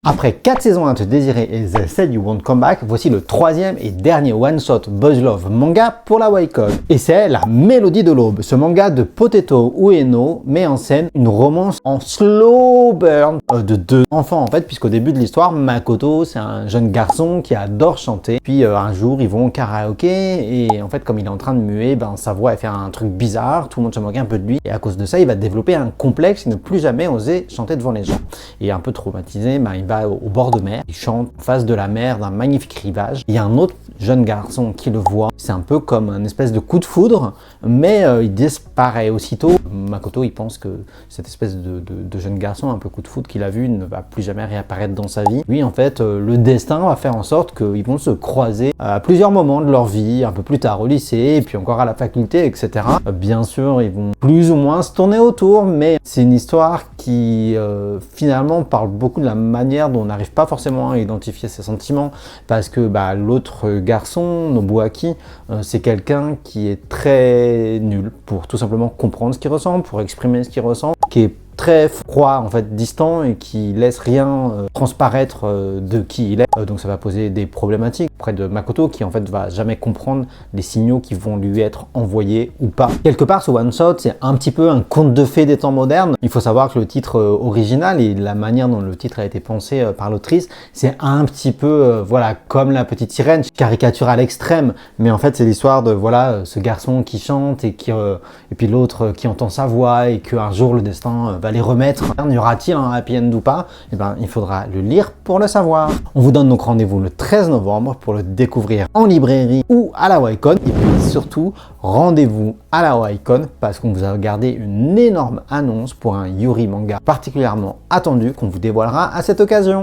Après 4 saisons à te désirer et They Said You Won't Come Back, voici le 3e et dernier one-shot Boys Love manga pour la Wacom. Et c'est La Mélodie de l'Aube. Ce manga de Potato Ueno met en scène une romance en slow burn de 2 enfants en fait, puisqu'au début de l'histoire, Makoto c'est un jeune garçon qui adore chanter. Puis un jour ils vont au karaoké et en fait comme il est en train de muer, sa voix elle fait un truc bizarre, tout le monde se moque un peu de lui. Et à cause de ça, il va développer un complexe et ne plus jamais oser chanter devant les gens. Et un peu traumatisé, il va au bord de mer, il chante en face de la mer d'un magnifique rivage. Il y a un autre jeune garçon qui le voit, c'est un peu comme un espèce de coup de foudre, mais il disparaît aussitôt. Makoto il pense que cette espèce de jeune garçon un peu coup de foudre qu'il a vu ne va plus jamais réapparaître dans sa vie. Lui en fait, le destin va faire en sorte qu'ils vont se croiser à plusieurs moments de leur vie, un peu plus tard au lycée, et puis encore à la faculté, etc. Bien sûr, ils vont plus ou moins se tourner autour, mais c'est une histoire qui finalement parle beaucoup de la manière dont on n'arrive pas forcément à identifier ses sentiments, parce que l'autre garçon, Nobuaki, c'est quelqu'un qui est très nul pour tout simplement comprendre ce qu'il ressent, pour exprimer ce qu'il ressent, qui est très froid en fait, distant et qui laisse rien transparaître de qui il est. Donc ça va poser des problématiques auprès de Makoto qui en fait va jamais comprendre les signaux qui vont lui être envoyés ou pas. Quelque part ce one shot c'est un petit peu un conte de fées des temps modernes. Il faut savoir que le titre original et la manière dont le titre a été pensé par l'autrice, c'est un petit peu voilà comme La Petite Sirène, caricature à l'extrême, mais en fait c'est l'histoire de voilà ce garçon qui chante et puis l'autre qui entend sa voix et qu'un jour le destin va les remettre. Y aura-t-il un happy end ou pas? Il faudra le lire pour le savoir. On vous donne donc rendez-vous le 13 novembre pour le découvrir en librairie ou à la Wacom. Et puis surtout, rendez-vous à la Wacom parce qu'on vous a gardé une énorme annonce pour un Yuri manga particulièrement attendu qu'on vous dévoilera à cette occasion.